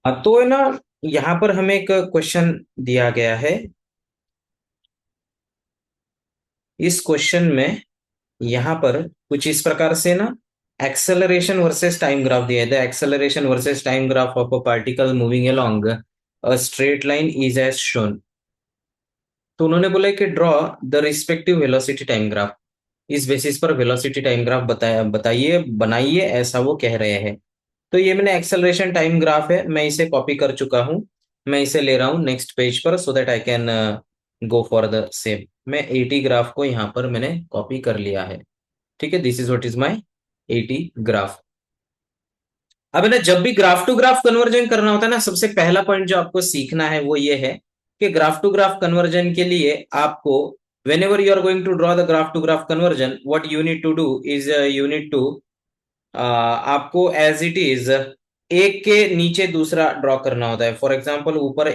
तो है ना, यहाँ पर हमें एक क्वेश्चन दिया गया है। इस क्वेश्चन में यहाँ पर कुछ इस प्रकार से ना, एक्सेलरेशन वर्सेस टाइम ग्राफ दिया है। The acceleration versus time graph of a particle moving along a straight line is as shown. तो उन्होंने बोला कि draw the respective velocity time graph. इस बेसिस पर वेलोसिटी टाइम ग्राफ बताइए बनाइए, ऐसा वो कह रहे हैं। तो ये मैंने एक्सेलरेशन टाइम ग्राफ है, मैं इसे कॉपी कर चुका हूं। मैं इसे ले रहा हूं नेक्स्ट पेज पर, so that I can go for the same. मैं 80 ग्राफ को यहाँ पर मैंने कॉपी कर लिया है। ठीक है, this is what is my 80 graph. अब है ना, जब भी ग्राफ टू ग्राफ कन्वर्जन करना होता है ना, सबसे पहला पॉइंट जो आपको सीखना है वो ये है कि ग्राफ टू ग्राफ कन्वर्जन के लिए आपको, whenever you are going to draw the graph to graph conversion, what you need to do is you need to, आपको एज इट इज एक के नीचे दूसरा ड्रॉ करना होता है। फॉर एग्जाम्पल, ऊपर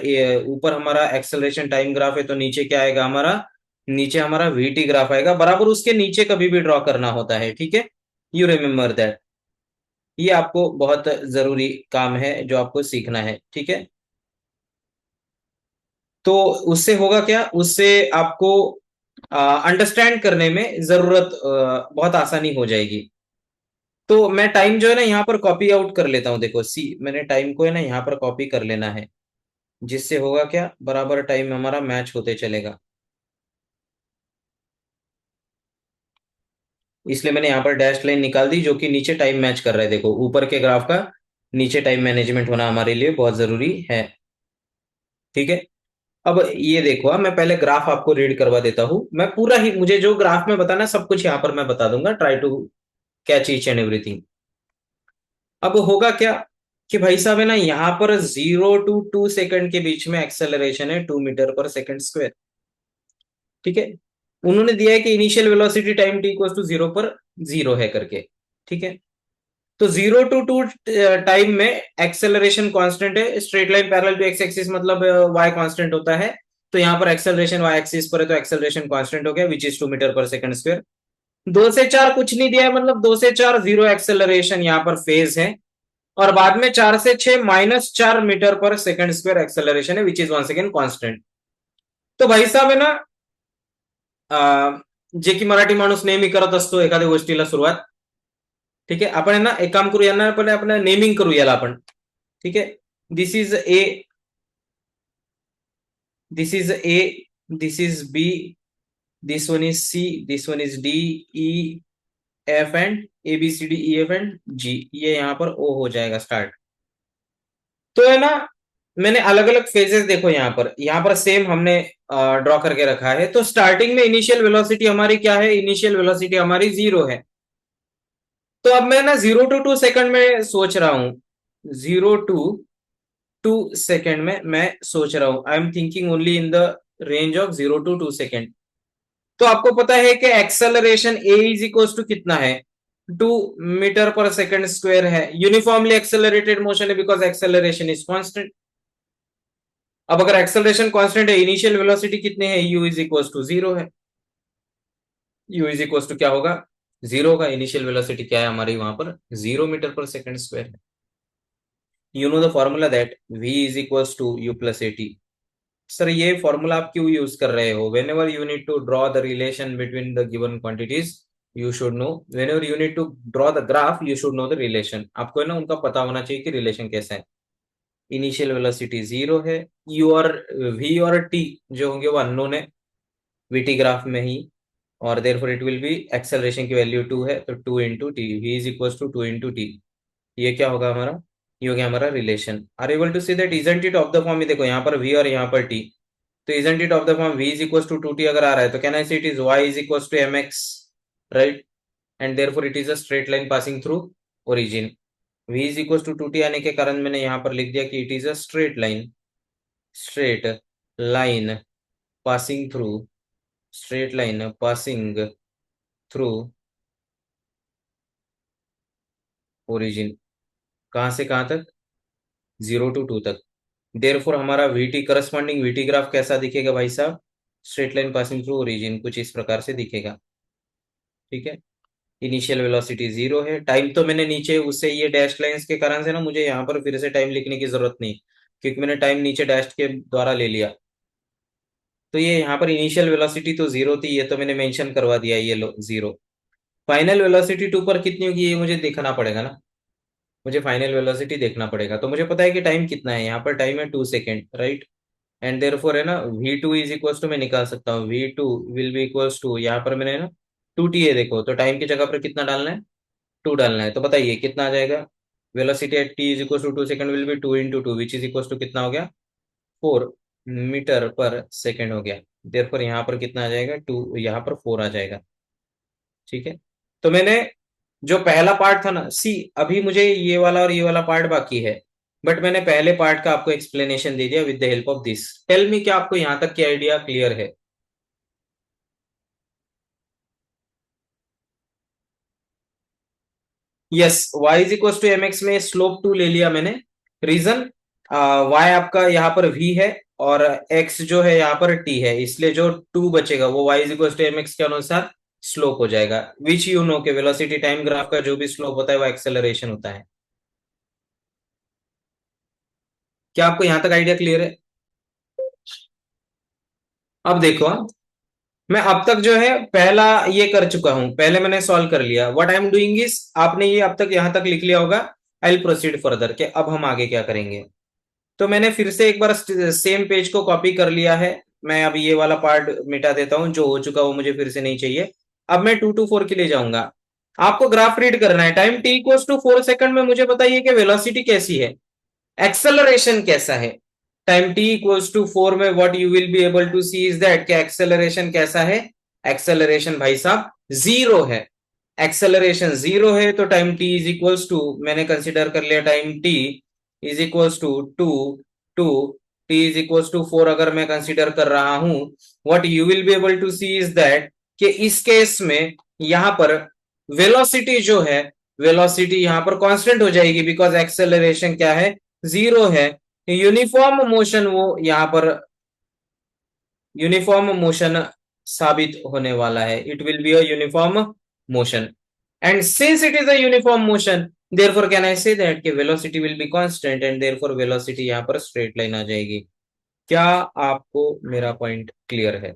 ऊपर हमारा एक्सेलरेशन टाइम ग्राफ है, तो नीचे क्या आएगा हमारा, नीचे हमारा वीटी ग्राफ आएगा, बराबर उसके नीचे कभी भी ड्रॉ करना होता है। ठीक है, यू रिमेम्बर दैट। ये आपको बहुत जरूरी काम है जो आपको सीखना है। ठीक है, तो उससे होगा क्या, उससे आपको अंडरस्टैंड करने में जरूरत बहुत आसानी हो जाएगी। तो मैं टाइम जो है ना यहाँ पर कॉपी आउट कर लेता हूँ। देखो सी, मैंने टाइम को है ना यहाँ पर कॉपी कर लेना है, जिससे होगा क्या, बराबर टाइम हमारा मैच होते चलेगा। इसलिए मैंने यहाँ पर डैश लाइन निकाल दी, जो कि नीचे टाइम मैच कर रहा है। देखो ऊपर के ग्राफ का नीचे टाइम मैनेजमेंट होना हमारे लिए बहुत जरूरी है। ठीक है, अब ये देखो, मैं पहले ग्राफ आपको रीड करवा देता हूं। मैं पूरा ही, मुझे जो ग्राफ में बताना सब कुछ यहाँ पर मैं बता दूंगा। Try to catch each and everything. अब होगा क्या कि भाई साहब है ना, यहाँ पर 0 to 2 सेकंड के बीच में एक्सेलरेशन है 2 मीटर पर सेकंड स्क्वायर। ठीक है, उन्होंने दिया है कि initial velocity time t equals to 0 पर 0 है करके। ठीक है, तो 0 to 2 टाइम में एक्सेलरेशन कांस्टेंट है। Straight line parallel to x axis मतलब वाई कांस्टेंट होता है। तो यहाँ पर एक्सेलरेशन वाई एक्सिस पर है, तो एक्सेलरेशन कांस्टेंट हो गया, which is 2 metre per second square. 2 से 4 कुछ नहीं दिया है, मतलब 2 से 4 जीरो एक्सेलरेशन यहाँ पर फेज है। और बाद में 4 से 6 -4 metre per second square acceleration है, which is one second constant. तो भाई साहब है ना, जे की मराठी माणूस नेहमी करत असतो एखाद्या गोष्टीला सुरुवात। ठीक आहे, आपण आहे ना एक काम करू, यांना पहिले आपण नेमिंग करू याला आपण। ठीक है, this is A, this is A, this is B, this one is C, this one is D, E, F and A B C D E F and G. ये यहाँ पर ओ हो जाएगा स्टार्ट। तो है ना, मैंने अलग अलग फेजेस, देखो यहाँ पर सेम हमने ड्रॉ करके रखा है। तो स्टार्टिंग में इनिशियल वेलोसिटी हमारी क्या है, इनिशियल वेलोसिटी हमारी 0 है। तो अब मैं ना 0 to 2 सेकंड में सोच रहा हूं, 0 to 2 सेकंड में मैं सोच रहा हूं, I am thinking only in the range of 0 to 2 second. तो आपको पता है कि acceleration a is equal to कितना है, 2 मीटर पर सेकंड स्क्वायर है। यूनिफॉर्मली एक्सेलरेटेड मोशन है, बिकॉज एक्सेलरेशन इज कांस्टेंट। अब अगर एक्सेलरेशन कांस्टेंट है, इनिशियल वेलोसिटी कितने है, यू इज इक्वल टू 0 है। यू इज इक्वल टू क्या होगा, 0 होगा। इनिशियल वेलोसिटी क्या है हमारी वहां पर, 0 मीटर पर सेकंड स्क्वायर है। You know the formula that v is equal to u plus a t. Sir ये फॉर्मूला आप क्यों यूज कर रहे हो, whenever you need to draw the relation between the given quantities, you should know, whenever you need to draw the graph, you should know the relation. आपको है ना उनका पता होना चाहिए कि रिलेशन कैसा है। इनिशियल वेलोसिटी 0 है, यू और v और t जो होंगे वो अननोन है वीटी ग्राफ में ही, और therefore it will be, acceleration की वैल्यू 2 है, तो 2 × t, v is equal to 2 × t। ये क्या होगा हमारा, ये हो गया हमारा relation. Are able to see that, isn't it of the form, देखो यहाँ पर v और यहाँ पर t, तो isn't it of the form v is equal to 2t अगर आ रहा है, तो can I say it is y is equal to mx, right. And therefore it is a straight line passing through origin. v is equal to 2t आने के कारण मैंने यहाँ पर लिख दिया कि it is a straight line, straight line passing through, straight line passing through origin. कहां से कहां तक, 0 to 2 तक। देयरफॉर हमारा वीटी, करस्पॉन्डिंग वीटी ग्राफ कैसा दिखेगा भाई साहब, straight line passing through origin, कुछ इस प्रकार से दिखेगा। ठीक है, इनिशियल वेलोसिटी 0 है। टाइम तो मैंने नीचे उससे ये डैश लाइंस के कारण से ना मुझे यहाँ पर फिर से टाइम लिखने की जरूरत नहीं, क्योंकि मैंने टाइम नीचे डैश के द्वारा ले लिया। तो ये यहाँ पर इनिशियल वेलोसिटी तो 0 थी, ये तो मैंने मेंशन करवा दिया, ये लो 0। फाइनल वेलोसिटी 2 पर कितनी होगी ये मुझे देखना पड़ेगा ना, मुझे फाइनल वेलोसिटी देखना पड़ेगा। तो मुझे पता है कि टाइम कितना है, यहाँ पर टाइम है 2 सेकेंड, राइट। एंड देयरफॉर है ना v2 इज इक्वल टू, मैं निकाल सकता हूँ v2 will be equals to, यहाँ पर मैंने ना 2t है, देखो तो टाइम की जगह पर कितना डालना है, 2 डालना है। तो बताइए कितना आ जाएगा। Velocity at t is equal to 2 second will be 2 × 2 which is equal to कितना हो गया, 4 मीटर पर सेकेंड हो गया। देयरफॉर यहाँ पर कितना आ जाएगा, 2, यहाँ पर 4 आ जाएगा। ठीक है। तो मैंने जो पहला पार्ट था ना, सी अभी मुझे ये वाला और ये वाला पार्ट बाकी है, बट मैंने पहले पार्ट का आपको एक्सप्लेनेशन दे दिया with the help of this. Tell me क्या आपको यहां तक की आइडिया क्लियर है। Yes, y is equal to m x में स्लोप 2 ले लिया मैंने। रीजन, y आपका यहाँ पर v है और x जो है यहाँ पर t है, इसलिए जो 2 बचेगा वो y is equal to m x के अनुसार स्लोप हो जाएगा। विच यू नो के वेलोसिटी टाइम ग्राफ का जो भी स्लोप होता है वो एक्सेलरेशन होता है। क्या आपको यहां तक आइडिया क्लियर है। अब देखो, मैं अब तक जो है पहला ये कर चुका हूं, पहले मैंने सॉल्व कर लिया। What I am doing is, आपने ये अब तक यहां तक लिख लिया होगा। आई विल प्रोसीड फर्दर के अब हम आगे क्या करेंगे। तो मैंने फिर से एक बार सेम पेज को कॉपी कर लिया है। मैं अब ये वाला पार्ट मिटा देता हूं, जो हो चुका वो मुझे फिर से नहीं चाहिए। अब मैं 2 to 4 के लिए जाऊंगा। आपको ग्राफ रीड करना है। Time t equals to 4 second में मुझे बताइए कि वेलोसिटी कैसी है, एक्सेलरेशन कैसा है। टाइम t इक्वल्स टू 4 में what you will be able to see is that कि एक्सेलरेशन कैसा है। एक्सेलरेशन भाई साहब 0 है। एक्सेलरेशन 0 है तो time t is equals to, मैंने कंसिडर कर लिया time t is equals to 2 t is equals to 4 अगर मैं कंसिडर कर रहा हूं। What you will be able to see is that कि इस केस में यहां पर वेलोसिटी जो है, वेलोसिटी यहां पर कांस्टेंट हो जाएगी, बिकॉज एक्सेलरेशन क्या है, 0 है। यूनिफॉर्म मोशन वो यहां पर यूनिफॉर्म मोशन साबित होने वाला है। It will be a uniform motion, and since it is a uniform motion therefore can I say that कि velocity will be constant and therefore velocity यहां पर स्ट्रेट लाइन आ जाएगी। क्या आपको मेरा पॉइंट क्लियर है।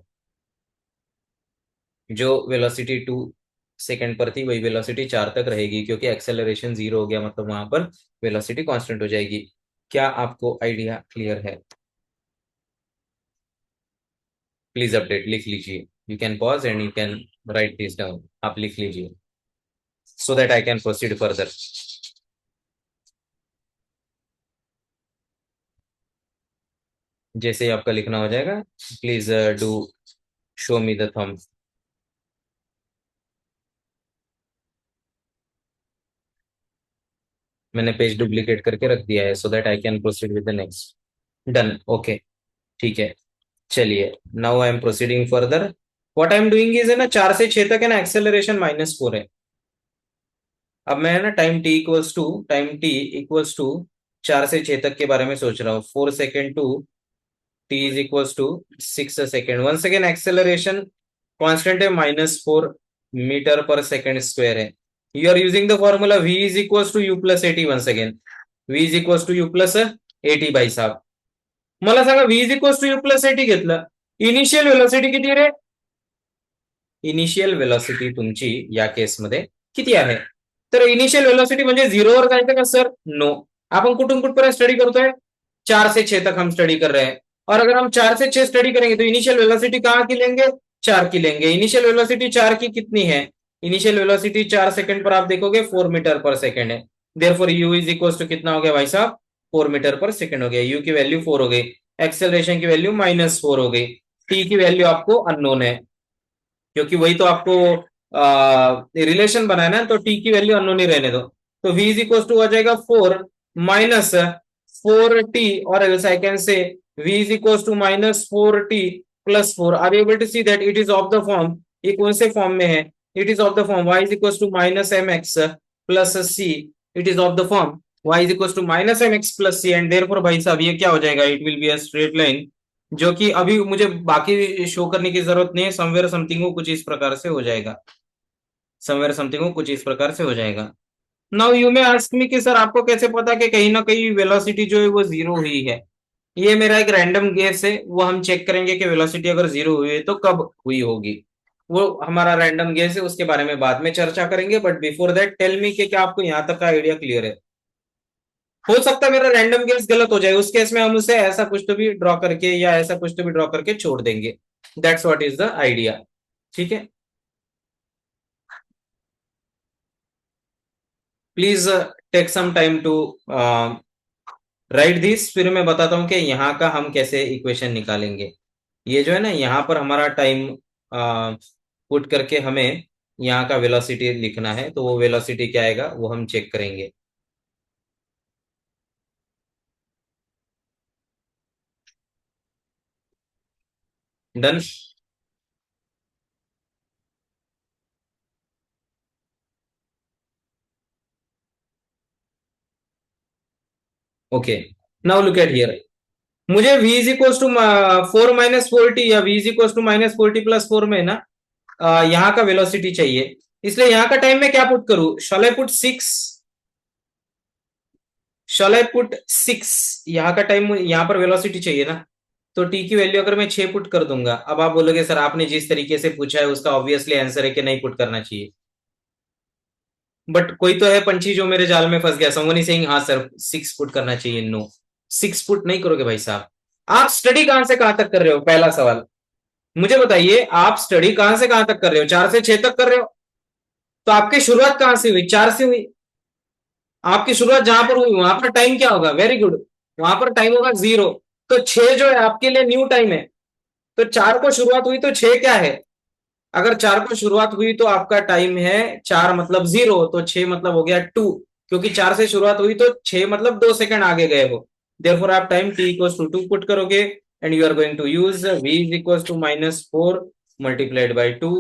जो वेलोसिटी 2 सेकेंड पर थी वही वेलोसिटी 4 तक रहेगी, क्योंकि एक्सेलरेशन 0 हो गया, मतलब वहां पर वेलोसिटी कांस्टेंट हो जाएगी। क्या आपको आइडिया क्लियर है। प्लीज अपडेट लिख लीजिए। You can pause and you can right this down, आप लिख लीजिए so that I can proceed further. जैसे ही आपका लिखना हो जाएगा please do show me the thumb. मैंने पेज डुप्लीकेट करके रख दिया है so that I can proceed with the next. Done, okay, ठीक है। चलिए, now I am proceeding further. What I am doing is है ना, 4 से 6 तक है ना एक्सेलरेशन -4 है। अब मैं है ना टाइम t इक्वल्स टू 4 से 6 तक के बारे में सोच रहा हूँ। 4 second to t is equals to 6 second. Once again acceleration constant है, -4 मीटर पर सेकेंड स्क्वायर है। You are using the formula v is equals to u+at। Once again v is equals to u+at भाई साहब। मला सांगा v is equals to u+at घेतलं, initial velocity किती रे। इनिशियल वेलोसिटी तुमची या केसमध्ये किती आहे, तर इनिशियल वेलोसिटी म्हणजे 0 वर जायचं का सर, नो। आपण कुठून कुठपर्यंत स्टडी करतोय, 4 से 6 तक हम स्टडी कर रहे हैं। और अगर हम 4 से 6 स्टडी करेंगे तो इनिशियल वेलोसिटी कहां की लेंगे, 4 की लेंगे। इनिशियल वेलोसिटी 4 की कितनी है, इनिशियल वेलोसिटी 4 सेकंड पर आप देखोगे 4 मीटर पर सेकंड है। Therefore u is equal to कितना हो गया भाई साहब, 4 मीटर पर सेकंड हो गया। u की वैल्यू 4 हो गई, एक्सेलरेशन की वैल्यू -4 हो गई, t की वैल्यू आपको अननोन है, क्योंकि वही तो आपको रिलेशन बनाना है, तो टी की वैल्यू अननोन ही रहने दो। तो v इज इक्वल टू आ जाएगा 4 - 4t, और else I can say v is equal to -4t+4। Are you able to see that it is of the form, ये कौन से फॉर्म में है, it is of the form y is equal to -mx+c। It is of the form y is equal to -mx+c, and therefore भाई साहब ये क्या हो जाएगा, it will be a straight line, जो कि अभी मुझे बाकी शो करने की जरूरत नहीं है। समवेयर समथिंग वो कुछ इस प्रकार से हो जाएगा। समवेयर समथिंग हो, कुछ इस प्रकार से हो जाएगा। नाउ यू में आस्क मी कि सर आपको कैसे पता कि कहीं ना कहीं वेलोसिटी जो है वो जीरो हुई है। ये मेरा एक रैंडम गेस है, वो हम चेक करेंगे कि वेलोसिटी अगर जीरो हुई है तो कब हुई होगी। वो हमारा रैंडम गेस है, उसके बारे में बाद में चर्चा करेंगे, but before that tell me कि क्या आपको यहां तक का आइडिया क्लियर है। हो सकता है मेरा रैंडम गेस गलत हो जाए, उस केस में हम उसे ऐसा कुछ तो भी ड्रॉ करके या ऐसा कुछ तो भी ड्रॉ करके छोड़ देंगे। That's what is the idea. ठीक है, please take some time to write this, फिर मैं बताता हूं कि यहाँ का हम कैसे इक्वेशन निकालेंगे। ये जो है ना, यहाँ पर हमारा टाइम पुट करके हमें यहाँ का वेलोसिटी लिखना है, तो वो वेलोसिटी क्या आएगा वो हम चेक करेंगे। Done. Okay, now look at here. मुझे v is equal to 4 - 4t या v is equal to -4t+4 में ना यहाँ का वेलोसिटी चाहिए। इसलिए यहाँ का टाइम में क्या पुट करूं, शैल I put 6, shell I put 6। यहाँ का टाइम, यहाँ पर वेलोसिटी चाहिए ना, तो टी की वैल्यू अगर मैं 6 पुट कर दूंगा, अब आप बोलोगे सर आपने जिस तरीके से पूछा है उसका ऑब्वियसली आंसर है कि नहीं पुट करना चाहिए। बट कोई तो है पंछी जो मेरे जाल में फंस गया, समवन इज सेइंग हाँ सर 6 पुट करना चाहिए। नो, 6 पुट नहीं करोगे भाई साहब। आप स्टडी कहां से कहां तक कर रहे हो, पहला सवाल मुझे बताइए, आप स्टडी कहां से कहां तक कर रहे हो, 4 से 6 तक कर रहे हो। तो आपकी शुरुआत कहां से हुई, 4 से हुई। आपकी शुरुआत जहां पर हुई वहां पर टाइम क्या होगा, वेरी गुड, वहां पर टाइम होगा 0। तो 6 जो है आपके लिए न्यू टाइम है। तो 4 को शुरुआत हुई तो 6 क्या है। अगर 4 को शुरुआत हुई तो आपका टाइम है 4 मतलब 0, तो 6 मतलब हो गया 2। क्योंकि 4 से शुरुआत हुई तो 6 मतलब 2 सेकंड आगे गए हो। देयरफॉर आप time t equals to 2 put करोगे, and you are going to use v is equals to -4 multiplied by 2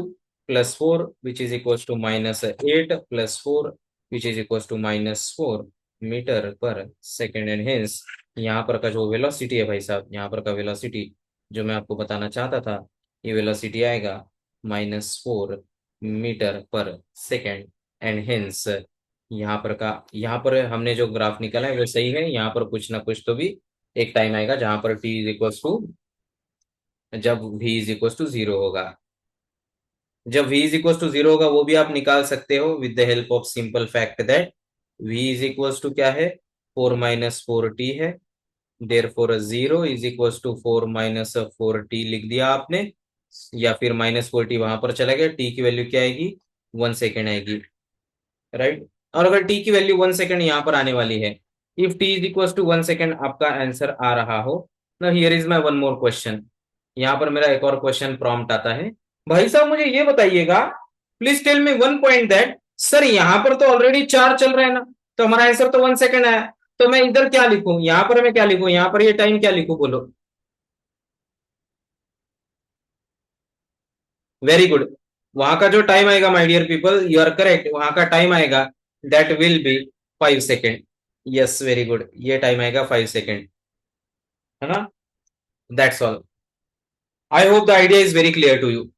plus 4 which is equals to -8 plus 4 which is equals to -4 metre पर सेकेंड। एंड हेंस यहाँ पर का जो velocity है भाई साहब, यहाँ पर का वेलोसिटी जो मैं आपको बताना चाहता था, ये वेलोसिटी आएगा -4 मीटर पर सेकेंड। एंड हेंस यहाँ पर हमने जो ग्राफ निकाला है वो सही है। यहाँ पर कुछ ना कुछ तो भी एक टाइम आएगा जहां पर t इज इक्वल टू, जब v इज इक्वल टू 0 होगा। जब v इज इक्वल टू 0 होगा वो भी आप निकाल सकते हो with the help of simple fact that v is equal to क्या है, 4 - 4t है। Therefore 0 is equal to 4 - 4t लिख दिया आपने, या फिर -4t वहां पर चला गया, टी की वैल्यू क्या आएगी, 1 सेकेंड आएगी, राइट। और अगर टी की वैल्यू 1 सेकेंड यहाँ पर आने वाली है, if T is equal to 1 second आपका आंसर आ रहा हो, ना here is my one more question. यहाँ पर मेरा एक और क्वेश्चन प्रॉम्प्ट आता है, भाई साहब मुझे ये बताइएगा, please tell me one point that sir यहाँ पर तो ऑलरेडी 4 चल रहे हैं ना, तो हमारा आंसर तो 1 सेकेंड आया, तो मैं इधर क्या लिखूं, यहाँ पर मैं क्या लिखूं, यहाँ पर ये टाइम क्या लिखूं बोलो। वेरी गुड, वहां का जो टाइम आएगा my dear people, you are correct, वहां का टाइम आएगा that will be 5 second. Yes very good, ये टाइम आएगा 5 सेकेंड, है ना। That's all, I hope the idea is very clear to you.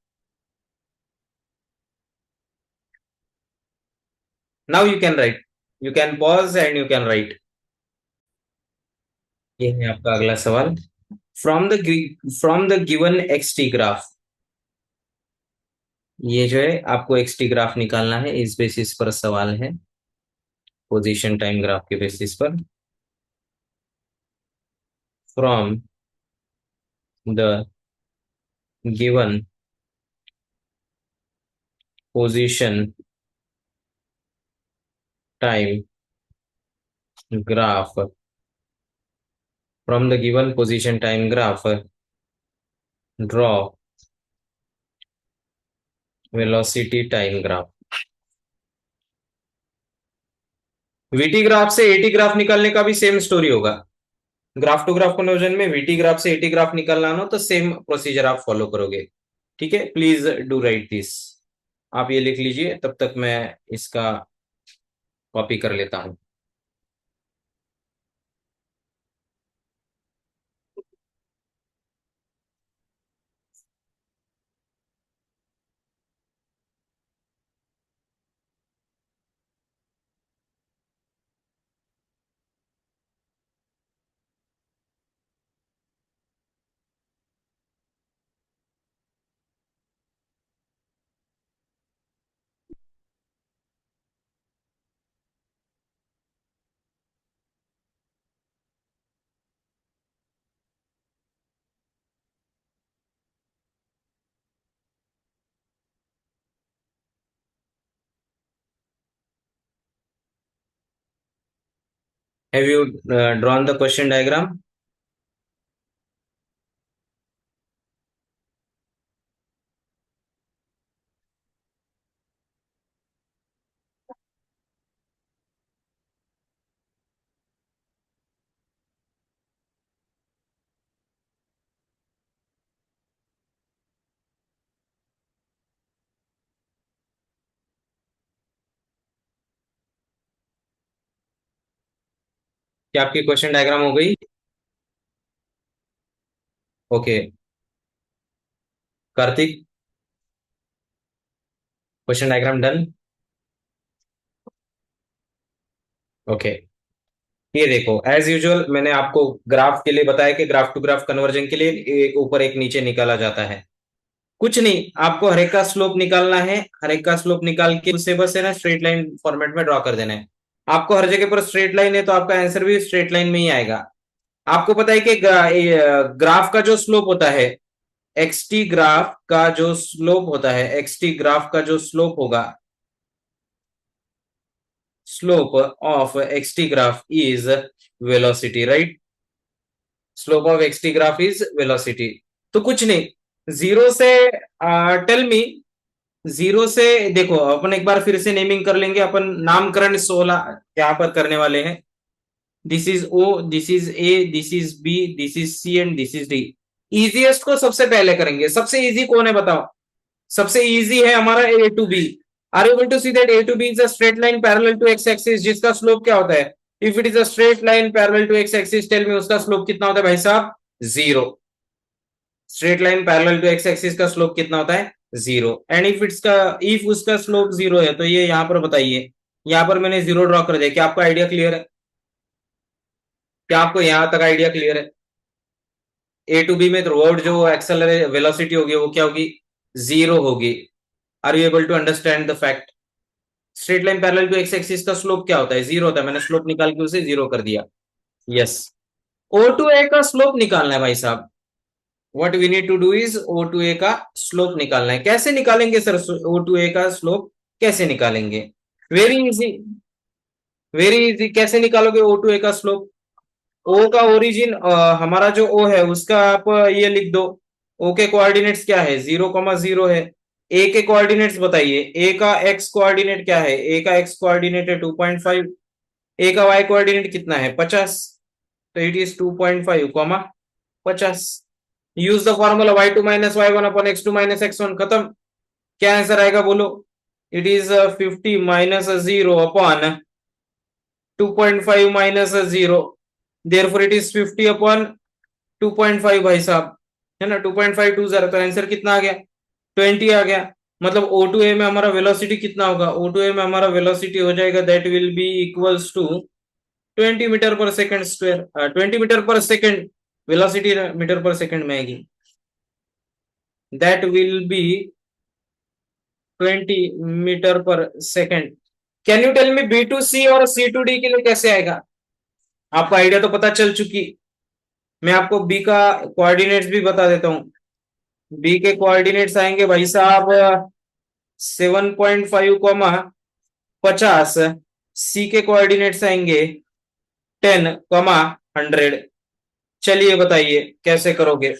Now you can write, you can pause and you can write. ये है आपका अगला सवाल। From the given X T graph, ये जो है आपको एक्स टी ग्राफ निकालना है, इस बेसिस पर सवाल है, पोजीशन टाइम ग्राफ के बेसिस पर। From the given position time graph, from the given position time graph, draw velocity time graph। VT graph से एटी ग्राफ निकालने का भी सेम स्टोरी होगा। ग्राफ टू ग्राफ कन्वर्जन में वीटी ग्राफ से eighty graph निकालना हो तो सेम प्रोसीजर आप फॉलो करोगे। ठीक है, प्लीज डू राइट दिस। आप ये लिख लीजिए, तब तक मैं इसका कॉपी कर लेता हूं। Have you drawn the question diagram? क्या आपकी क्वेश्चन डायग्राम हो गई? Okay. Kartik, question diagram done? Okay. ये देखो, एज यूजुअल मैंने आपको ग्राफ के लिए बताया कि ग्राफ टू ग्राफ कन्वर्जन के लिए एक ऊपर एक नीचे निकाला जाता है। कुछ नहीं, आपको हर एक का स्लोप निकालना है। हर एक का स्लोप निकाल के उसे बस है ना स्ट्रेट लाइन फॉर्मेट में ड्रॉ कर देना है। आपको हर जगह पर स्ट्रेट लाइन है तो आपका आंसर भी स्ट्रेट लाइन में ही आएगा। आपको पता है कि ग्राफ का जो स्लोप होता है, एक्सटी ग्राफ का जो स्लोप होता है, एक्सटी ग्राफ का जो स्लोप होगा, slope of XT graph is velocity, right? Slope of XT graph is velocity. तो कुछ नहीं, जीरो से टेल मी, जीरो से देखो, अपन एक बार फिर से नेमिंग कर लेंगे। अपन नामकरण 16 यहाँ पर करने वाले हैं। This is O, this is A, this is B, this is C and this is D. Easiest को सबसे पहले करेंगे। सबसे इजी कौन है बताओ? सबसे इजी है हमारा A to B. Are you going to see that A to B is a straight line parallel to x axis जिसका स्लोप क्या होता है? If it is a straight line parallel to x axis, tell me उसका slope कितना होता है भाई साहब? Zero. Straight line parallel to x axis का स्लोप कितना होता है? जीरो। एंड इफ उसका स्लोप जीरो है तो ये यहां पर बताइए। यहां पर मैंने जीरो ड्रॉ कर दिया। क्या आपको आइडिया क्लियर है? क्या आपको यहां तक आइडिया क्लियर है? ए टू बी में थ्रू आउट जो एक्सेलरे वेलोसिटी होगी वो क्या होगी? जीरो होगी। Are you able to understand the fact? Straight line parallel to x axis का स्लोप क्या होता है? जीरो होता है। मैंने स्लोप निकाल के उसे जीरो कर दिया। यस। ओ टू ए का स्लोप निकालना है भाई साहब। What we need to do is O to A का स्लोप निकालना है। कैसे निकालेंगे सर ओ टू ए का स्लोप? कैसे निकालेंगे? Very easy, very easy. कैसे निकालोगे ओ टू ए का स्लोप? ओ का ओरिजिन, हमारा जो ओ है उसका आप ये लिख दो। ओ के कोऑर्डिनेट्स क्या है? 0,0 है। ए के कोऑर्डिनेट्स बताइए। ए का एक्स कोऑर्डिनेट क्या है? ए का एक्स कोऑर्डिनेट है 2.5। ए का वाई कोऑर्डिनेट कितना है? 50। तो it is 2.5 comma 50। Use the formula y2 - y1 upon x2 - x1। खत्म। क्या आंसर आएगा बोलो? It is 50 - 0 upon 2.5 - 0। Therefore it is 50 upon 2.5 भाई साहब, है ना? 2.5 2 0, तो आंसर कितना आ गया? 20 आ गया। मतलब ओ टू ए में हमारा वेलोसिटी कितना होगा? ओ टू ए में हमारा वेलोसिटी हो जाएगा, that will be equals to 20 metre per second square. 20 metre per second velocity metre per second में आएगी। That will be 20 metre per second. Can you tell me B to C और C to D के लिए कैसे आएगा? आपको idea तो पता चल चुकी। मैं आपको बी का कोऑर्डिनेट्स भी बता देता हूँ। बी के कोऑर्डिनेट्स आएंगे भाई साहब 7.5 कॉमा 50। सी के कोऑर्डिनेट्स आएंगे 10 कॉमा 100। चलिए बताइए कैसे करोगे?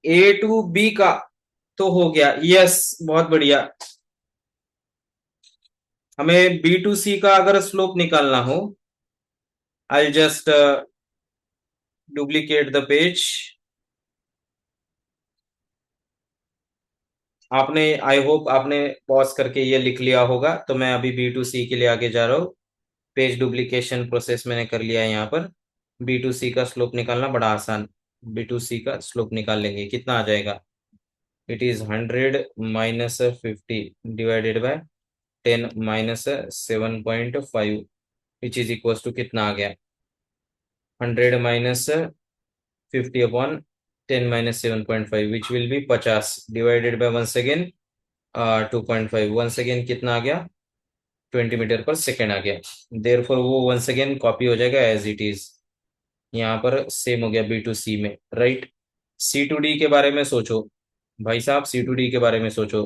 ए टू बी का तो हो गया। यस, बहुत बढ़िया। हमें बी टू सी का अगर स्लोप निकालना हो, I just duplicate the page. आपने, आई होप आपने पॉज करके ये लिख लिया होगा। तो मैं अभी बी टू सी के लिए आगे जा रहा हूँ। पेज डुप्लीकेशन प्रोसेस मैंने कर लिया है यहाँ पर। बी टू सी का स्लोप निकालना बड़ा आसान। बी टू सी का स्लोप निकाल लेंगे। कितना आ जाएगा? It is 100 - 50 divided by 10 - 7.5 which is equal to कितना आ गया? 100 - 50 upon 10 - 7.5 which will be 50 divided by once again 2.5। Once again कितना आ गया? 20 मीटर पर सेकेंड आ गया। देयरफॉर वो वंस अगेन कॉपी हो जाएगा एज इट इज। यहाँ पर सेम हो गया B to C में, राइट। C to D के बारे में सोचो भाई साहब, C to D के बारे में सोचो।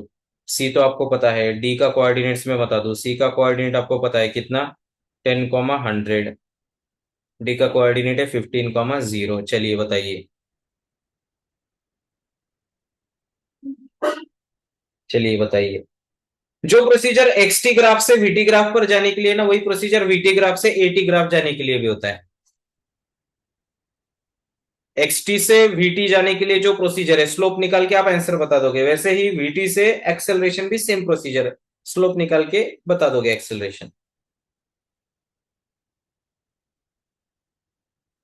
C तो आपको पता है, D का कोऑर्डिनेट्स में बता दो। C का कोऑर्डिनेट आपको पता है कितना, 10, 100। D का कोऑर्डिनेट है 15, 0। चलिए बताइए, चलिए बताइए। जो प्रोसीजर XT ग्राफ से VT ग्राफ पर जाने के लिए ना, वही प्रोसीजर VT ग्राफ से AT ग्राफ जाने के लिए भी होता है। XT से VT जाने के लिए जो प्रोसीजर है, स्लोप निकाल के आप आंसर बता दोगे, वैसे ही VT से एक्सेलरेशन भी सेम प्रोसीजर है, स्लोप निकाल के बता दोगे एक्सेलरेशन।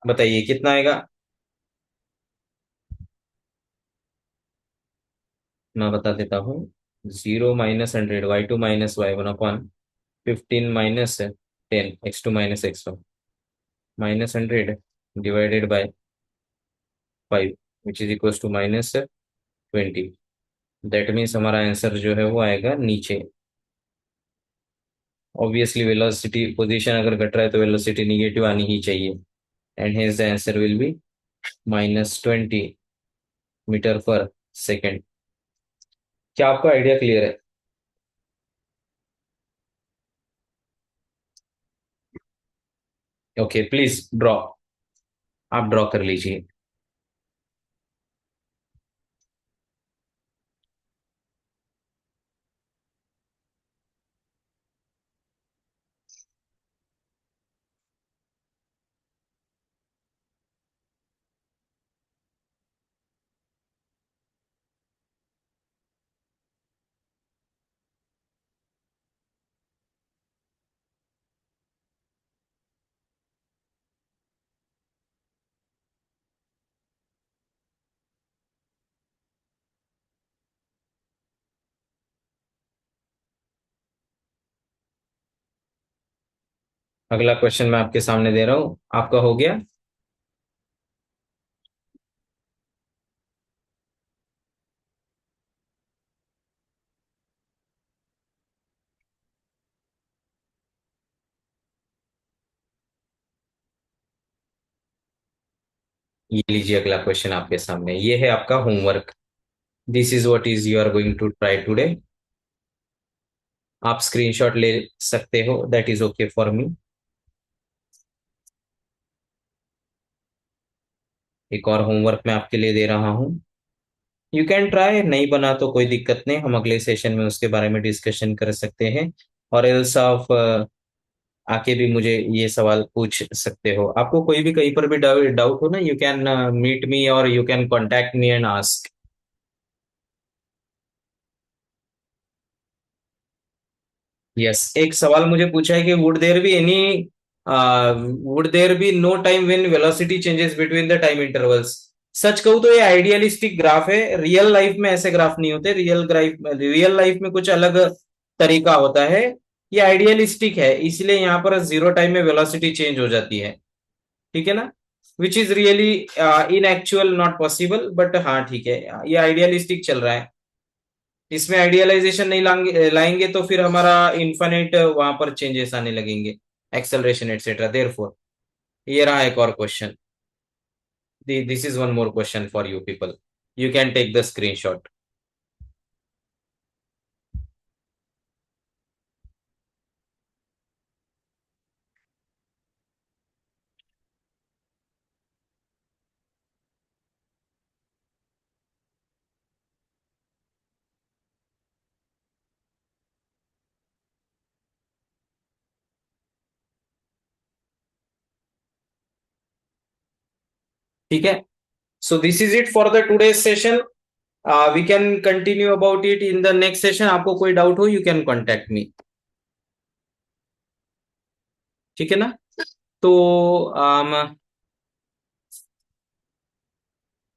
बताइए कितना आएगा। मैं बता देता हूँ। 0 - 100 y2 - y1/15 - 10 x2 - x1 -100 / 5 which is equal to -20। That means हमारा आंसर जो है वो आएगा नीचे। ऑब्वियसली वेलोसिटी पोजीशन अगर घट रहा है तो वेलोसिटी निगेटिव आनी ही चाहिए, and hence the answer will be -20 metre पर सेकेंड। क्या आपको आइडिया क्लियर है? Okay, please draw. आप ड्रॉ कर लीजिए। अगला क्वेश्चन मैं आपके सामने दे रहा हूं, आपका हो गया। ये लीजिए अगला क्वेश्चन आपके सामने, ये है आपका homework. This is what is you are going to try today. आप स्क्रीनशॉट ले सकते हो, that is okay for me. एक और होमवर्क मैं आपके लिए दे रहा हूं। यू कैन ट्राई, नहीं बना तो कोई दिक्कत नहीं, हम अगले सेशन में उसके बारे में डिस्कशन कर सकते हैं। और एल्स ऑफ आके भी मुझे ये सवाल पूछ सकते हो। आपको कोई भी कहीं पर भी डाउट हो ना, यू कैन मीट मी और you can contact me and ask. Yes, एक सवाल मुझे पूछा है कि would there be no time when velocity changes between the time intervals. सच कहूं तो ये आइडियलिस्टिक ग्राफ है, रियल लाइफ में ऐसे ग्राफ नहीं होते। रियल लाइफ में कुछ अलग तरीका होता है। ये आइडियलिस्टिक है, इसलिए यहाँ पर 0 टाइम में वेलोसिटी चेंज हो जाती है, ठीक है ना। Which is really in actual not possible, but हाँ ठीक है, ये आइडियलिस्टिक चल रहा है। इसमें आइडियलाइजेशन नहीं लाएंगे तो फिर हमारा इन्फाइनाइट वहां पर चेंजेस आने लगेंगे, एक्सेलरेशन एटसेट्रा। देयरफॉर ये रहा एक और question. This is one more question for you people, you can take the screenshot. ठीक है, so this is it for the today session. We can continue about it in the next session. आपको कोई doubt हो, you can contact me, ठीक है ना। तो